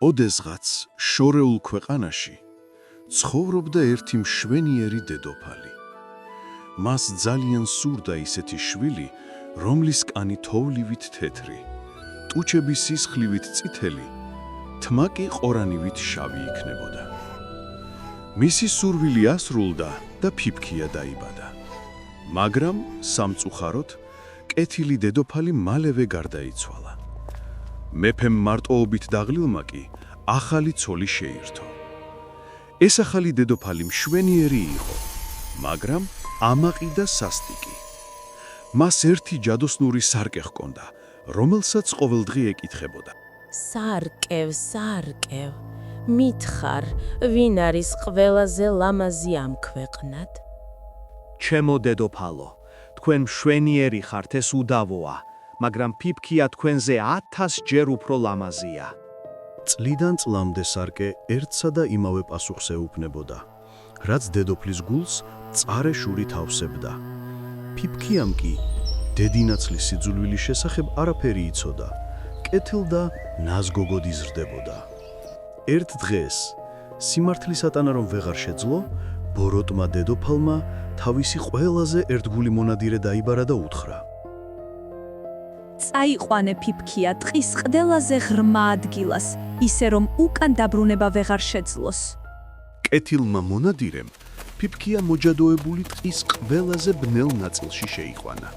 ოდესღაც შორეულ ქვეყანაში ცხოვრობდა ერთი მშვენიერი დედოფალი. მას ძალიან სურდა ისეთი შვილი, რომლის კანი თოვლივით თეთრი, ტუჩები სისხლივით წითელი, თმა კი ყორანივით შავი იქნებოდა. მისი სურვილი ასრულდა და ფიფქია დაიბადა. მაგრამ სამწუხაროდ კეთილი დედოფალი მალევე გარდაიცვალა. მეფემ მარტოობით დაღლილმა კი ახალი ცოლი შეირთო. ეს ახალი დედოფალი მშვენიერი იყო, მაგრამ ამაყი და სასტიკი. მას ერთი ჯადოსნური სარკე ჰქონდა, რომელსაც ყოველდღე ეკითხებოდა. სარკევ, მითხარ, ვინ არის ყველაზე ლამაზი ამ ქვეყნად? ჩემო დედოფალო, თქვენ მშვენიერი ხართ, ეს უდავოა, მაგრამ ფიფქია თქვენზე 1000 ჯერ უფრო ლამაზია. წლიდან წლამდე სარკე ერთსა და იმავე პასუხს ეუბნებოდა, რაც დედოფლის გულს მწარე შურით ავსებდა. ფიფქიამ კი დედინაცლის სიძულვილის შესახებ არაფერი იცოდა, კეთილ და ნაზგოგოდ იზრდებოდა. ერთ დღეს, სიმართლის ატანა რომ ვეღარ შეძლო, ბოროტმა დედოფალმა თავისი ყველაზე ერთგული მონადირე დაიბარა და უთხრა. წაიყვანე ფიფქია ტყის ყდელაზე ღრმა ადგილას, ისე რომ უკან დაბრუნება ვეღარ შეძლოს. კეთილმა მონადირემ ფიფქია მოჯადოებული ტყის ყველაზე ბნელ ნაწილში შეიყვანა.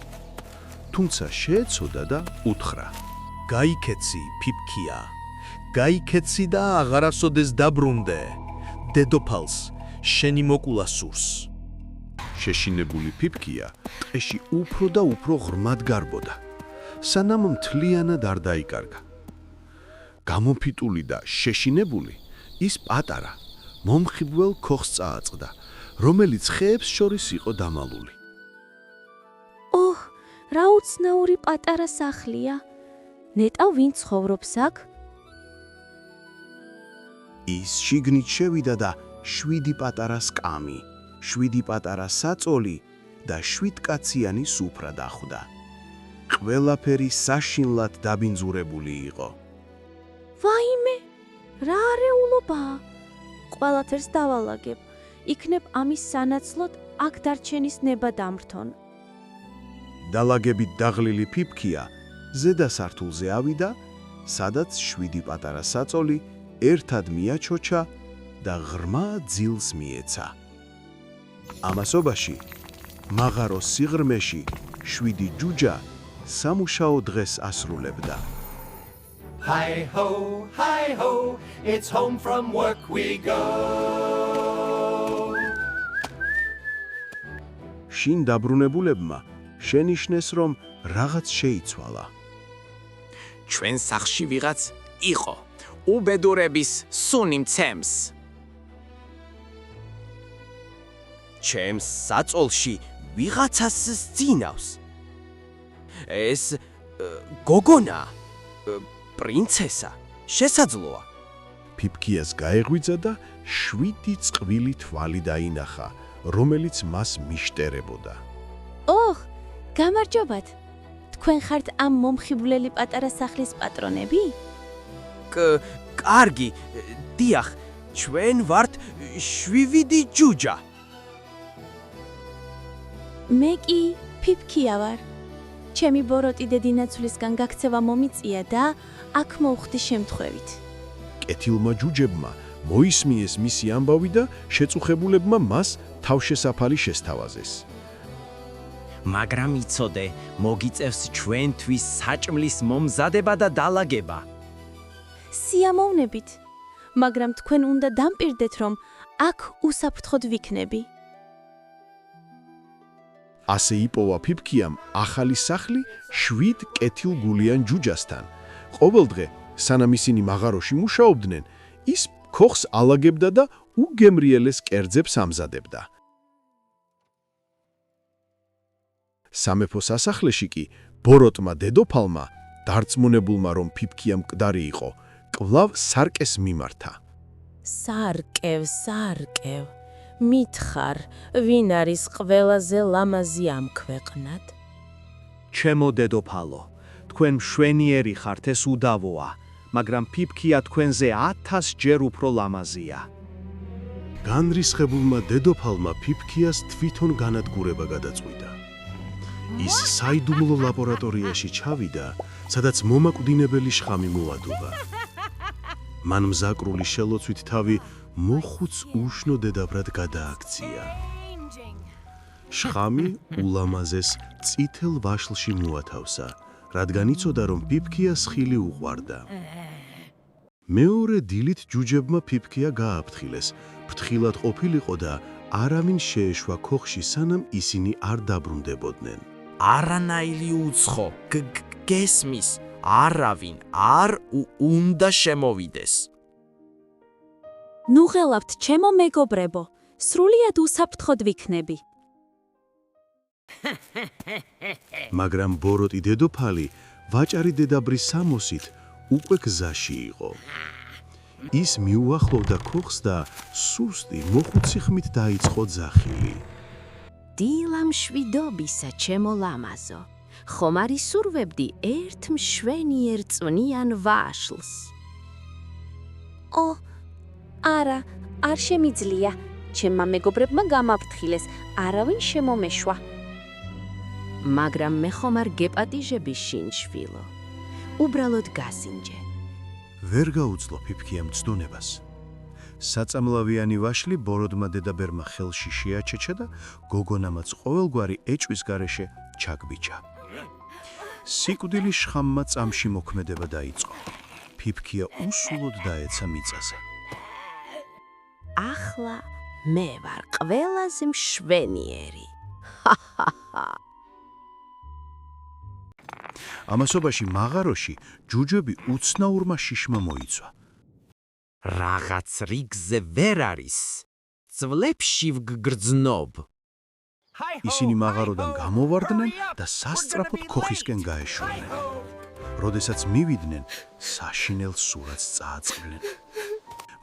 თუმცა შეეცოდა და უთხრა. გაიქეცი, ფიფქია, გაიქეცი და აღარასოდეს დაბრუნდე. დედოფალს შენი მოკულა სურს. შეშინებული ფიფქია ტყეში უფრო და უფრო ღრმად გარბოდა, სანამ მთლიანად არ დაიკარგა. გამოფიტული და შეშინებული, ის პატარა, მომხიბვლელ ქოხს წააწყდა, რომელიც ხეებს შორის იყო დამალული. ოჰ, რა უცნაური პატარა სახლია. ნეტავ ვინ ცხოვრობს აქ? ის შიგნით შევიდა და 7 პატარა სკამი, 7 პატარა საწოლი და 7 კაციანი სუფრა დახვდა. ყველაფერი საშინლად დაბინძურებული იყო. ვაიმე, რა არეულობაა? ყველაფერს დავალაგებ, იქნებ ამის სანაცვლოდ აქ დარჩენის ნება დამრთონ. დალაგებით დაღლილი ფიფქია ზედა სართულზე ავიდა, სადაც 7 პატარა საწოლი ერთად მიაჩოჩა და ღრმა ძილს მიეცა. ამასობაში, მაღაროს სიღრმეში 7 ჯუჯა სამუშაო დღეს ასრულებდა. Hi ho, it's home from work we go. შინ დაბრუნებულებმა შენიშნეს, რომ რაღაც შეიცვალა. ჩვენ სახლში ვიღაც იყო, უბედურების სუნი მცემს. ჩემს საწოლში ვიღაცას სძინავს. ეს გოგონა, პრინცესა, შესაძლოა. ფიფქიას გაეღვიძა და 7 წყვილი თვალი დაინახა, რომელიც მას მიშტერებოდა. ოჰ, გამარჯობათ. თქვენ ხართ ამ მომხიბვლელი პატარა სახლის პატრონები? კარგი, დიახ, ჩვენ ვართ 7 ჯუჯა. მე კი ფიფქია ვარ. ჩემი ბოროტი დედინაცვლისგან გაქცევა მომიწია და აქ მოვხდი შემთხვევით. კეთილმა ჯუჯებმა მოისმინეს მისი ამბავი და შეწუხებულებმა მას თავშესაფარი შესთავაზეს. მაგრამ იცოდე, მოგიწევს ჩვენთვის საჭმლის მომზადება და დალაგება. სიამოვნებით, მაგრამ თქვენ უნდა დამპირდეთ, რომ აქ უსაფრთხოდ ვიქნები. ასე იპოვა ფიფქიამ ახალი სახლი 7 კეთილგულიან ჯუჯასთან. ყოველდღე, სანამ ისინი მაღაროში მუშაობდნენ, ის ქოხს ალაგებდა და უგემრიელეს კერძებს ამზადებდა. სამეფო სასახლეში კი ბოროტმა დედოფალმა, დარწმუნებულმა რომ ფიფქია მკვდარი იყო, კვლავ სარკეს მიმართა. სარკევ, მითხარ, ვინ არის ყველაზე ლამაზი ამ ქვეყნად? ჩემო დედოფალო, თქვენ მშვენიერი ხართ, ეს უდავოა, მაგრამ ფიფქია თქვენზე 1000 ჯერ უფრო ლამაზია. განრისხებულმა დედოფალმა ფიფქიას თვითონ განადგურება გადაწყვიტა. ის საიდუმლო ლაბორატორიაში ჩავიდა, სადაც მომაკვდინებელი შხამი მოადუღა. მან მზაკრული შელოცვით თავი მოხუც უშნო დედაბრად გადააქცია. შხამი ულამაზეს წითელ ვაშლში მოათავსა, რადგან იცოდა, რომ ფიფქიას ხილი უყვარდა. მეორე დილით ჯუჯებმა ფიფქია გააფრთხილეს, ფრთხილად ყოფილიყო და არავინ შეეშვა ქოხში, სანამ ისინი არ დაბრუნდებოდნენ. არანაირი უცხო გესმის არავინ არ უნდა შემოვიდეს. ნუ ღელავთ, ჩემო მეგობრებო, სრულიად უსაფრთხოდ ვიქნები. მაგრამ ბოროტი დედოფალი ვაჭარი დედაბრის სამოსით უკვე გზაში იყო. ის მიუახლოვდა ქოხს და სუსტი მოხუცი ხმით დაიწყო ძახილი. დილა მშვიდობისა, ჩემო ლამაზო, ხომ არ ისურვებდი ერთ მშვენიერ წვნიან ვაშლს? არა, არ შემიძლია. ჩემმა მეგობრებმა გამაფრთხილეს, არავინ შემომეშვა. მაგრამ მე ხომ არ გეპატიჟები შინშვილო. უბრალოდ გასინჯე. ვერ გაუძლო ფიფქიამ ცდუნებას. საწამლავიანი ვაშლი ბოროტმა დედაბერმა ხელში შეაჩეჩა და გოგონამაც ყოველგვარი ეჭვის გარეშე ჩაგბიჭა. სიკვდილის შხამმა წამში მოქმედება დაიწყო. ფიფქია უსულოდ დაეცა მიწაზე. ახლა მე ვარ ყველაზე მშვენიერი. ამასობაში მაღაროში ჯუჯები უცნაურმა შიშმა მოიცვა. რაღაც რიგზე ვერ არის. წვლებში ვგრძნობ. ისინი მაღაროდან გამოვარდნენ და სასწრაფოდ ქოხისკენ გაეშურნენ. როდესაც მივიდნენ, საშინელ სურათს წააწყდნენ.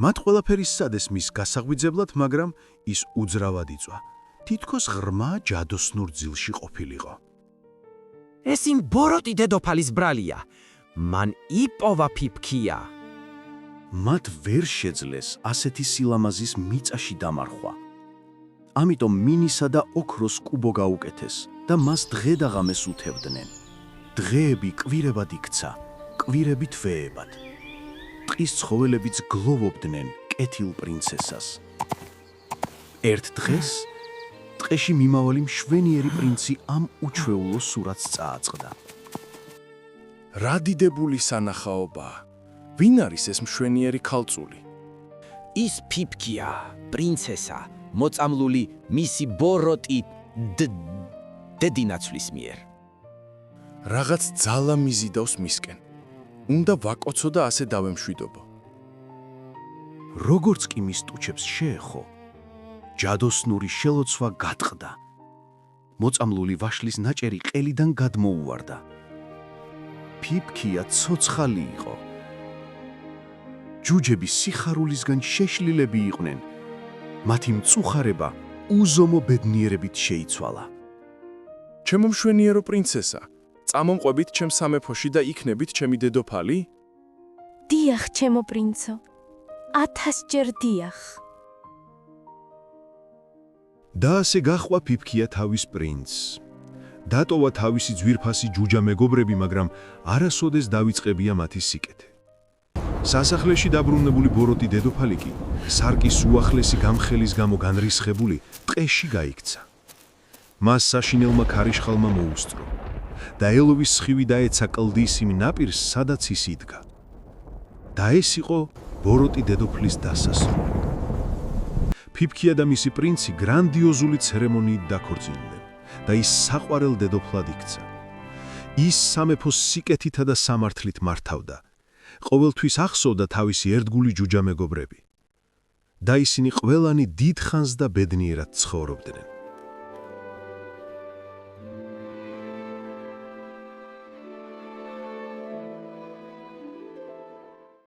მათ ყველაფერი სადეს მის გასაღვიძებლად, მაგრამ ის უძრავად იწვა. თითქოს ღრმა ჯადოსნურ ძილში ყოფილიყო. ეს იმ ბოროტი დედოფალის ბრალია. მან იპოვა ფიფქია. მათ ვერ შეძლეს ასეთი სილამაზის მიწაში დამარხვა. ამიტომ მინისა და ოქროს კუბო გაუკეთეს და მას დღე და ღამეს უთევდნენ. დღეები კვირებად იქცა, კვირები თვეებად. ტყის ცხოველებიც გლოვობდნენ კეთილ პრინცესას. ერთ დღეს ტყეში მიმავალი მშვენიერი პრინცი ამ უჩვეულო სურათს წააწყდა. რა დიდებული სანახაობაა. ვინ არის ეს მშვენიერი ქალწული? ის ფიფქია, პრინცესა, მოწამლული მისი ბოროტი დედინაცვლის მიერ. რაღაც ძალა მიზიდავს მისკენ. უნდა ვაკოცო და ასე დავემშვიდობო. როგორც კი მის ტუჩებს შეეხო, ჯადოსნური შელოცვა გატყდა. მოწამლული ვაშლის ნაჭერი ყელიდან გადმოუვარდა. ფიფქია ცოცხალი იყო. ჯუჯები სიხარულისგან შეშლილები იყვნენ. მათი მწუხარება უზომო ბედნიერებით შეიცვალა. ჩემო მშვენიერო პრინცესა, წამომყვებით ჩემ სამეფოში და იქნებით ჩემი დედოფალი? დიახ, ჩემო პრინცო. 1000 ჯერ დიახ. და ასე გაჰყვა ფიფქია თავის პრინცს. დატოვა თავისი ძვირფასი ჯუჯა მეგობრები, მაგრამ არასოდეს დავიწყებია მათი სიკეთე. სასახლეში დაბრუნებული ბოროტი დედოფალი კი სარკის უახლესი გამხელის გამო განრისხებული ტყეში გაიქცა. მას საშინელმა ქარიშხალმა მოუსწრო და ელოვის სხივი დაეცა კლდის იმ ნაპირს, სადაც ის იდგა. და ეს იყო ბოროტი დედოფლის დასასრული. ფიფქია და მისი პრინცი გრანდიოზული ცერემონიით დაქორწინდნენ და ის საყვარელ დედოფლად იქცა. ის სამეფოს სიკეთითა და სამართლით მართავდა. ყოველთვის ახსოვდა თავისი ერთგული ჯუჯა მეგობრები. და ისინი ყველანი დიდხანს და ბედნიერად ცხოვრობდნენ.